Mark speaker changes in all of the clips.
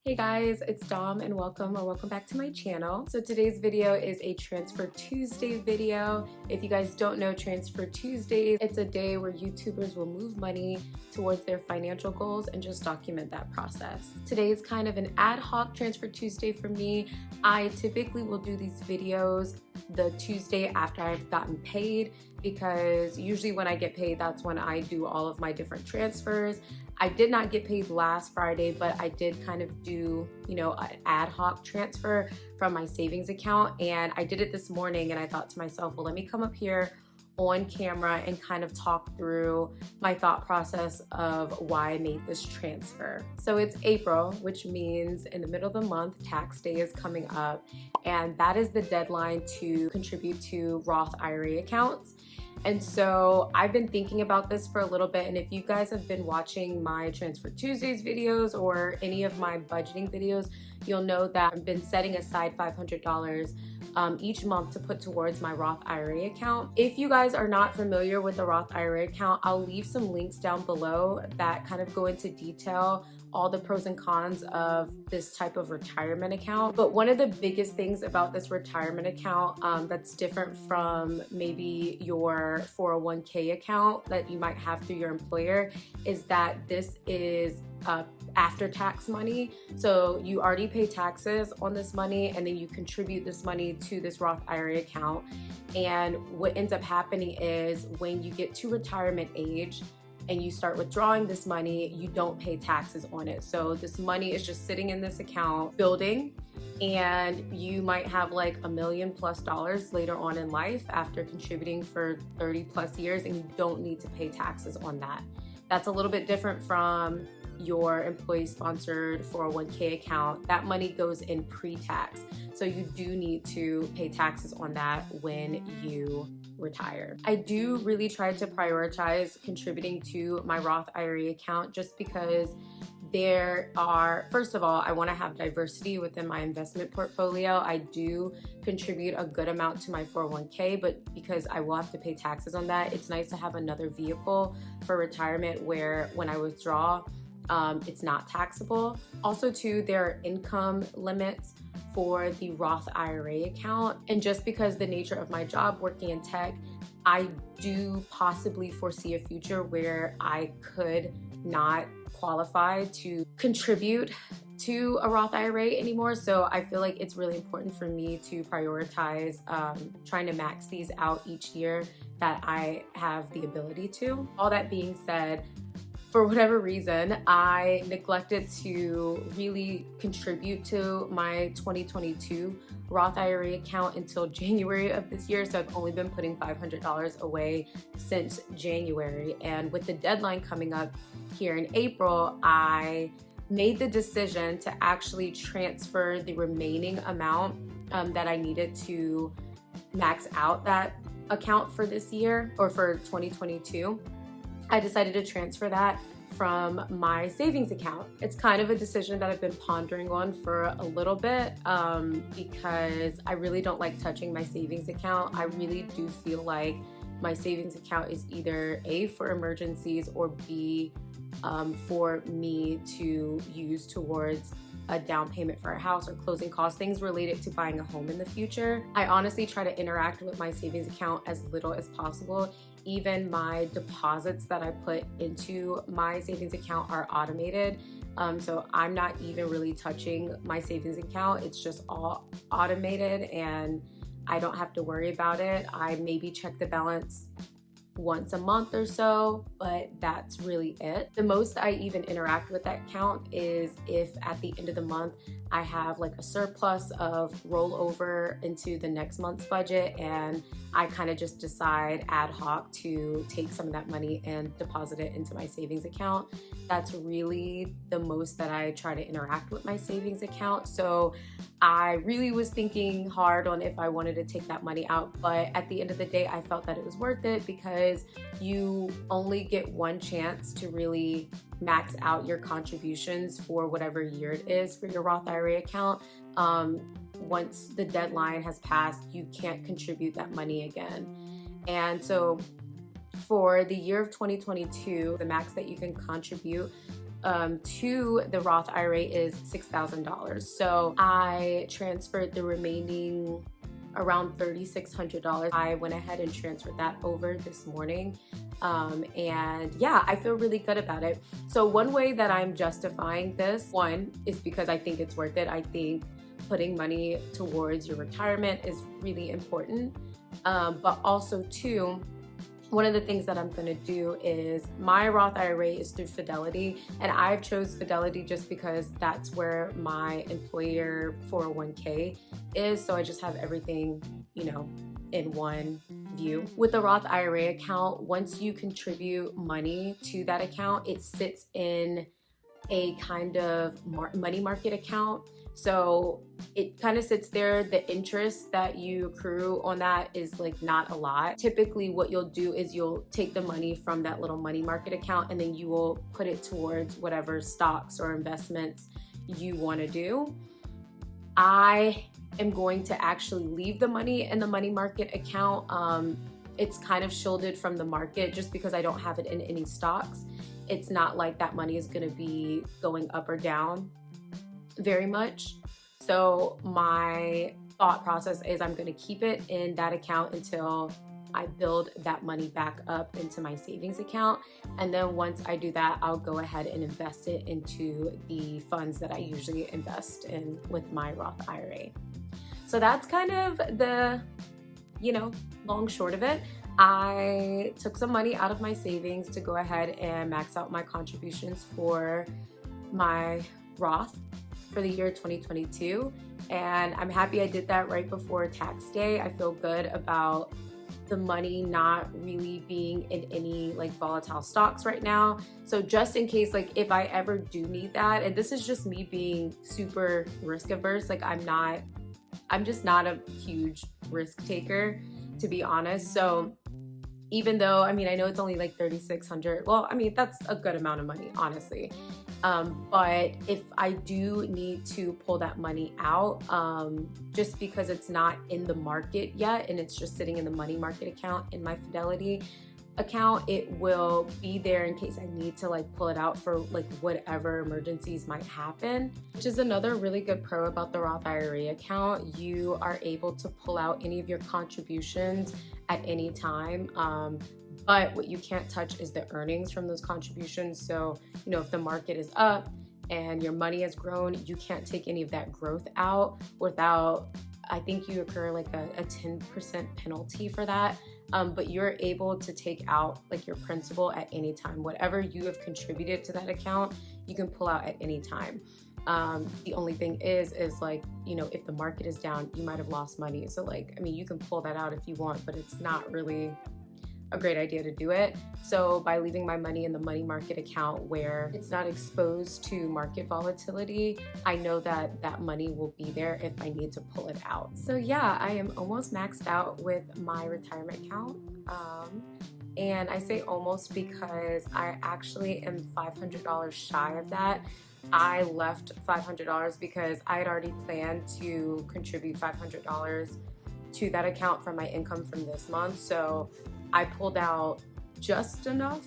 Speaker 1: Hey guys, it's Dom and welcome back to my channel. So today's video is a Transfer Tuesday video. If you guys don't know Transfer Tuesdays, it's a day where YouTubers will move money towards their financial goals and just document that process. Today is kind of an ad hoc Transfer Tuesday for me. I typically will do these videos the Tuesday after I've gotten paid, because usually when I get paid, that's when I do all of my different transfers. I did not get paid last Friday, but I did kind of do, an ad hoc transfer from my savings account. And I did it this morning and I thought to myself, well, let me come up here on camera and kind of talk through my thought process of why I made this transfer. So it's April, which means in the middle of the month, tax day is coming up. And that is the deadline to contribute to Roth IRA accounts. And so I've been thinking about this for a little bit, and if you guys have been watching my Transfer Tuesdays videos or any of my budgeting videos, you'll know that I've been setting aside $500 each month to put towards my Roth IRA account. If you guys are not familiar with the Roth IRA account, I'll leave some links down below that kind of go into detail all the pros and cons of this type of retirement account. But one of the biggest things about this retirement account that's different from maybe your 401k account that you might have through your employer is that this is after tax money. So you already pay taxes on this money and then you contribute this money to this Roth IRA account. And what ends up happening is when you get to retirement age and you start withdrawing this money, you don't pay taxes on it. So this money is just sitting in this account building, and you might have like $1 million+ later on in life after contributing for 30+ years, and you don't need to pay taxes on that. That's a little bit different from your employee-sponsored 401k account. That money goes in pre-tax. So you do need to pay taxes on that when you retire. I do really try to prioritize contributing to my Roth IRA account just because first of all, I want to have diversity within my investment portfolio. I do contribute a good amount to my 401k, but because I will have to pay taxes on that, it's nice to have another vehicle for retirement where when I withdraw, it's not taxable. Also too, there are income limits for the Roth IRA account. And just because the nature of my job working in tech, I do possibly foresee a future where I could not qualify to contribute to a Roth IRA anymore. So I feel like it's really important for me to prioritize trying to max these out each year that I have the ability to. All that being said, for whatever reason, I neglected to really contribute to my 2022 Roth IRA account until January of this year. So I've only been putting $500 away since January. And with the deadline coming up here in April, I made the decision to actually transfer the remaining amount that I needed to max out that account for this year or for 2022. I decided to transfer that from my savings account. It's kind of a decision that I've been pondering on for a little bit because I really don't like touching my savings account. I really do feel like my savings account is either A, for emergencies, or B, for me to use towards a down payment for a house or closing costs, things related to buying a home in the future. I honestly try to interact with my savings account as little as possible. Even my deposits that I put into my savings account are automated. So I'm not even really touching my savings account. It's just all automated and I don't have to worry about it. I maybe check the balance once a month or so, but that's really it. The most I even interact with that account is if at the end of the month I have like a surplus of rollover into the next month's budget, and I kind of just decide ad hoc to take some of that money and deposit it into my savings account. That's really the most that I try to interact with my savings account. So I really was thinking hard on if I wanted to take that money out, but at the end of the day, I felt that it was worth it because you only get one chance to really max out your contributions for whatever year it is for your Roth IRA account. Once the deadline has passed, you can't contribute that money again. And so for the year of 2022, the max that you can contribute to the Roth IRA is $6,000. So I transferred the remaining around $3,600. I went ahead and transferred that over this morning. And yeah, I feel really good about it. So one way that I'm justifying this, one, is because I think it's worth it. I think putting money towards your retirement is really important. But also two, one of the things that I'm gonna do is my Roth IRA is through Fidelity, and I've chose Fidelity just because that's where my employer 401k is. So I just have everything, in one view. With the Roth IRA account, once you contribute money to that account, it sits in a kind of money market account. So it kind of sits there. The interest that you accrue on that is like not a lot. Typically what you'll do is you'll take the money from that little money market account and then you will put it towards whatever stocks or investments you want to do. I am going to actually leave the money in the money market account. It's kind of shielded from the market just because I don't have it in any stocks. It's not like that money is going to be going up or down very much. So my thought process is I'm going to keep it in that account until I build that money back up into my savings account. And then once I do that, I'll go ahead and invest it into the funds that I usually invest in with my Roth IRA. So that's kind of the, long short of it. I took some money out of my savings to go ahead and max out my contributions for my Roth for the year 2022. And I'm happy I did that right before tax day. I feel good about the money not really being in any like volatile stocks right now. So just in case, like if I ever do need that, and this is just me being super risk averse, like I'm just not a huge risk taker, to be honest. So even though, I know it's only like $3,600. Well, that's a good amount of money, honestly. But if I do need to pull that money out, just because it's not in the market yet and it's just sitting in the money market account in my Fidelity account, it will be there in case I need to like pull it out for like whatever emergencies might happen. Which is another really good pro about the Roth IRA account. You are able to pull out any of your contributions at any time. But what you can't touch is the earnings from those contributions. So, if the market is up and your money has grown, you can't take any of that growth out without, I think you incur like a 10% penalty for that. But you're able to take out like your principal at any time. Whatever you have contributed to that account, you can pull out at any time. The only thing is like, if the market is down, you might have lost money. So like, you can pull that out if you want, but it's not really a great idea to do it. So by leaving my money in the money market account where it's not exposed to market volatility, I know that that money will be there if I need to pull it out. So yeah, I am almost maxed out with my retirement account. And I say almost because I actually am $500 shy of that. I left $500 because I had already planned to contribute $500 to that account from my income from this month. So I pulled out just enough,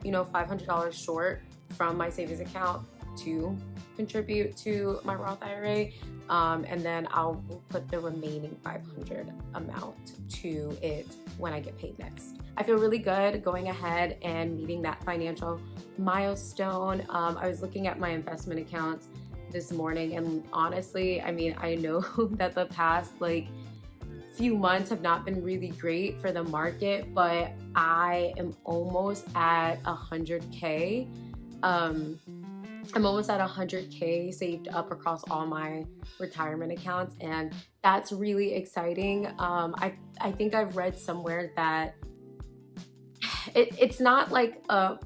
Speaker 1: $500 short from my savings account to contribute to my Roth IRA. And then I'll put the remaining $500 amount to it when I get paid next. I feel really good going ahead and meeting that financial milestone. I was looking at my investment accounts this morning, and honestly, I know that the past few months have not been really great for the market, but I am almost at 100K. I'm almost at 100K saved up across all my retirement accounts, and that's really exciting. I think I've read somewhere that it's not like a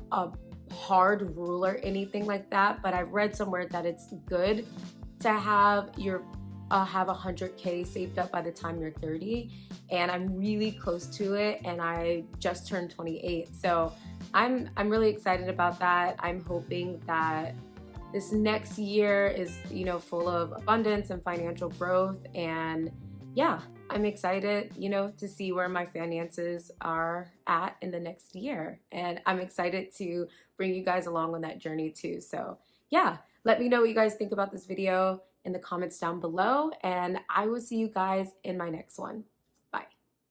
Speaker 1: hard rule or anything like that, but I've read somewhere that it's good to have have 100K saved up by the time you're 30, and I'm really close to it, and I just turned 28. So I'm really excited about that. I'm hoping that this next year is, full of abundance and financial growth, and yeah, I'm excited, you know, to see where my finances are at in the next year. And I'm excited to bring you guys along on that journey too. So, yeah, let me know what you guys think about this video in the comments down below. And I will see you guys in my next one.